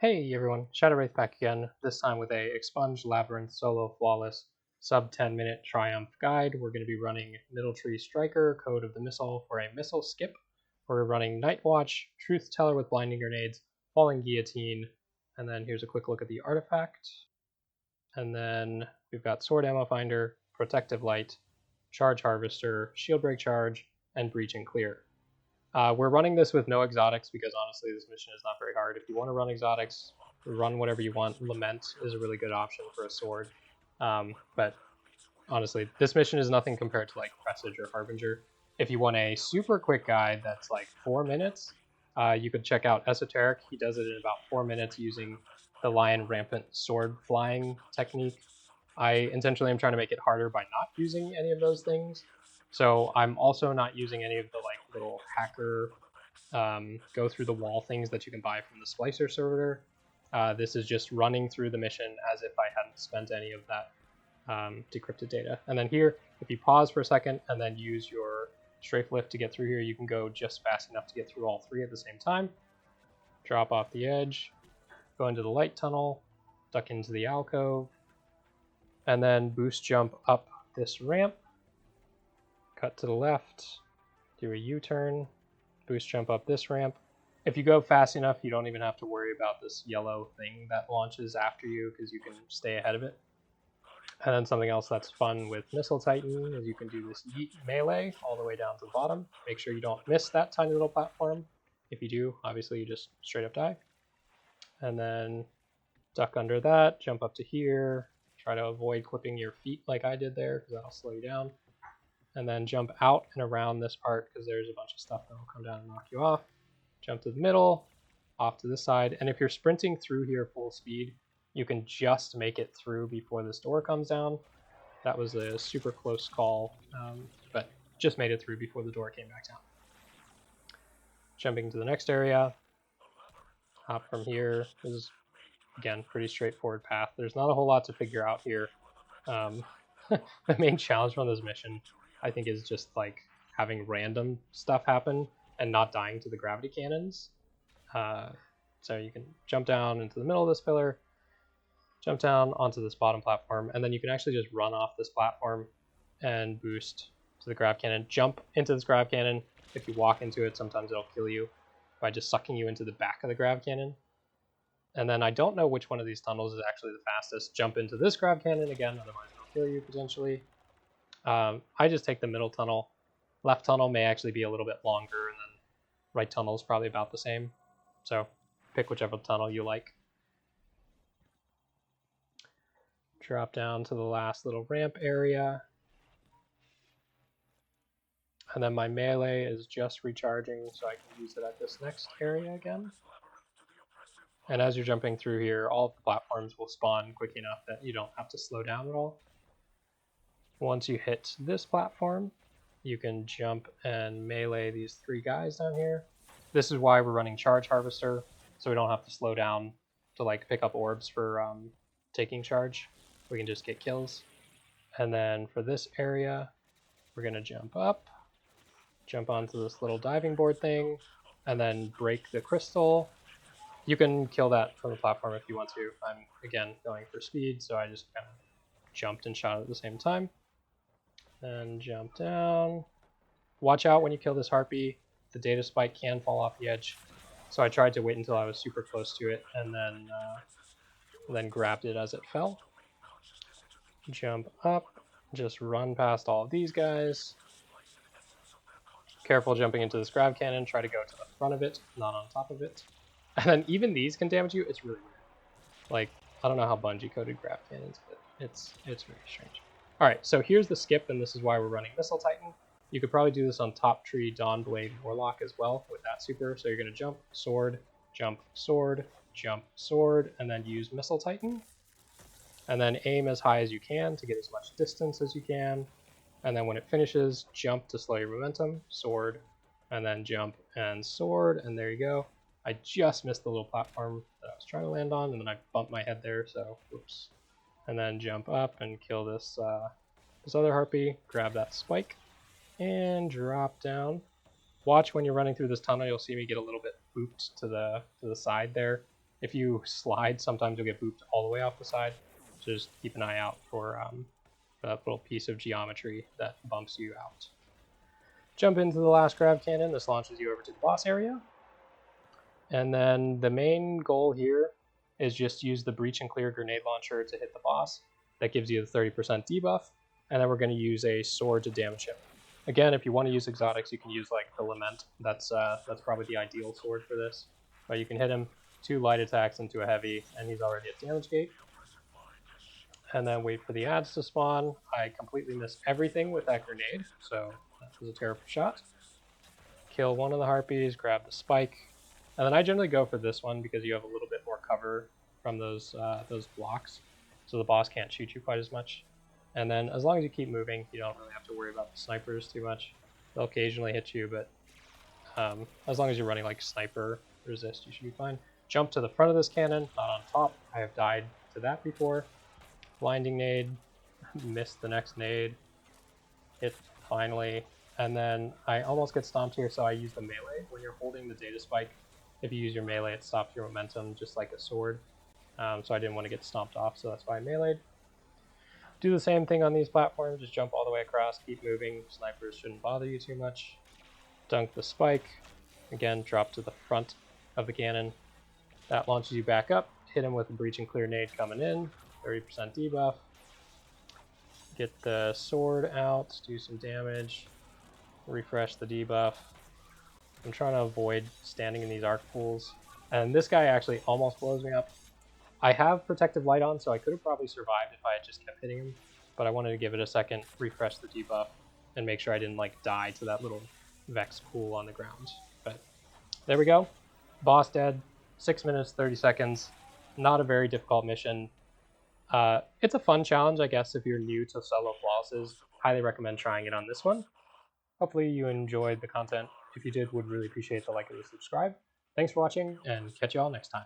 Hey everyone, Shadowwraith back again, this time with a Expunged Labyrinth solo flawless sub 10 minute triumph guide. We're going to be running Middle Tree Striker, Code of the Missile for a missile skip. We're running Night Watch, Truth Teller with blinding grenades, Falling Guillotine, and then here's a quick look at the artifact. And then we've got Sword Ammo Finder, Protective Light, Charge Harvester, Shield Break Charge, and Breach and Clear. We're running this with no exotics because honestly this mission is not very hard. If you want to run exotics, run whatever you want. Lament is a really good option for a sword. But honestly, this mission is nothing compared to like Presage or Harbinger. If you want a super quick guide that's like 4 minutes, you could check out Esoteric. He does it in about 4 minutes using the Lion Rampant Sword Flying technique. I intentionally am trying to make it harder by not using any of those things. So I'm also not using any of the like little hacker go through the wall things that you can buy from the SPLICER server. This is just running through the mission as if I hadn't spent any of that decrypted data. And then here, if you pause for a second and then use your strafe lift to get through here, you can go just fast enough to get through all three at the same time. Drop off the edge, go into the light tunnel, duck into the alcove, and then boost jump up this ramp. Cut to the left, do a U-turn, boost jump up this ramp. If you go fast enough, you don't even have to worry about this yellow thing that launches after you because you can stay ahead of it. And then something else that's fun with Missile Titan is you can do this YEET melee all the way down to the bottom. Make sure you don't miss that tiny little platform. If you do, obviously you just straight up die. And then duck under that, jump up to here, try to avoid clipping your feet like I did there because that'll slow you down. And then jump out and around this part because there's a bunch of stuff that will come down and knock you off. Jump to the middle, off to this side, and if you're sprinting through here full speed, you can just make it through before this door comes down. That was a super close call, but just made it through before the door came back down. Jumping to the next area, hop from here. This is, again, pretty straightforward path. There's not a whole lot to figure out here. The main challenge on this mission, I think, is just like having random stuff happen and not dying to the gravity cannons. So you can jump down into the middle of this pillar, jump down onto this bottom platform, and then you can actually just run off this platform and boost to the grav cannon. Jump into this grav cannon. If you walk into it, sometimes it'll kill you by just sucking you into the back of the grav cannon. And then I don't know which one of these tunnels is actually the fastest. Jump into this grav cannon again, otherwise it'll kill you potentially. I just take the middle tunnel. Left tunnel may actually be a little bit longer, and then right tunnel is probably about the same. So pick whichever tunnel you like. Drop down to the last little ramp area. And then my melee is just recharging, so I can use it at this next area again. And as you're jumping through here, all of the platforms will spawn quick enough that you don't have to slow down at all. Once you hit this platform, you can jump and melee these three guys down here. This is why we're running Charge Harvester, so we don't have to slow down to like pick up orbs for taking charge. We can just get kills. And then for this area, we're going to jump up, jump onto this little diving board thing, and then break the crystal. You can kill that from the platform if you want to. I'm, again, going for speed, so I just kind of jumped and shot at the same time. And jump down. Watch out when you kill this harpy. The data spike can fall off the edge. So I tried to wait until I was super close to it and then grabbed it as it fell. Jump up. Just run past all of these guys. Careful jumping into this grav cannon. Try to go to the front of it, not on top of it. And then even these can damage you. It's really weird. Like, I don't know how Bungie coded grav cannons, but it's very strange. Alright, so here's the skip, and this is why we're running Missile Titan. You could probably do this on Top Tree, Dawnblade, Warlock as well with that super. So you're going to jump, sword, jump, sword, jump, sword, and then use Missile Titan. And then aim as high as you can to get as much distance as you can. And then when it finishes, jump to slow your momentum, sword, and then jump and sword, and there you go. I just missed the little platform that I was trying to land on, and then I bumped my head there, so whoops. And then jump up and kill this this other harpy, grab that spike, and drop down. Watch when you're running through this tunnel, you'll see me get a little bit booped to the side there. If you slide, sometimes you'll get booped all the way off the side. So just keep an eye out for that little piece of geometry that bumps you out. Jump into the last grab cannon. This launches you over to the boss area. And then the main goal here is just use the breach and clear grenade launcher to hit the boss. That gives you the 30% debuff. And then we're going to use a sword to damage him. Again, if you want to use exotics, you can use like the Lament. That's probably the ideal sword for this. But you can hit him 2 light attacks into a heavy, and he's already at damage gate. And then wait for the ads to spawn. I completely missed everything with that grenade, so that was a terrible shot. Kill one of the harpies, grab the spike, and then I generally go for this one because you have a little bit more cover from those blocks, so the boss can't shoot you quite as much. And then as long as you keep moving, you don't really have to worry about the snipers too much. They'll occasionally hit you, but as long as you're running like sniper resist, you should be fine. Jump to the front of this cannon, not on top. I have died to that before. Blinding nade, missed the next nade, hit finally, and then I almost get stomped here, so I use the melee. When you're holding the data spike, if you use your melee, it stops your momentum just like a sword. So I didn't want to get stomped off, so that's why I meleeed. Do the same thing on these platforms, just jump all the way across, keep moving. Snipers shouldn't bother you too much. Dunk the spike, again, drop to the front of the cannon. That launches you back up, hit him with a breach and clear nade coming in, 30% debuff. Get the sword out, do some damage, refresh the debuff. I'm trying to avoid standing in these arc pools. And this guy actually almost blows me up. I have protective light on, so I could have probably survived if I had just kept hitting him. But I wanted to give it a second, refresh the debuff, and make sure I didn't like die to that little Vex pool on the ground. But there we go. Boss dead. 6 minutes, 30 seconds. Not a very difficult mission. It's a fun challenge, I guess, if you're new to solo flawlesses. Highly recommend trying it on this one. Hopefully you enjoyed the content. If you did, would really appreciate the like and the subscribe. Thanks for watching, and catch you all next time.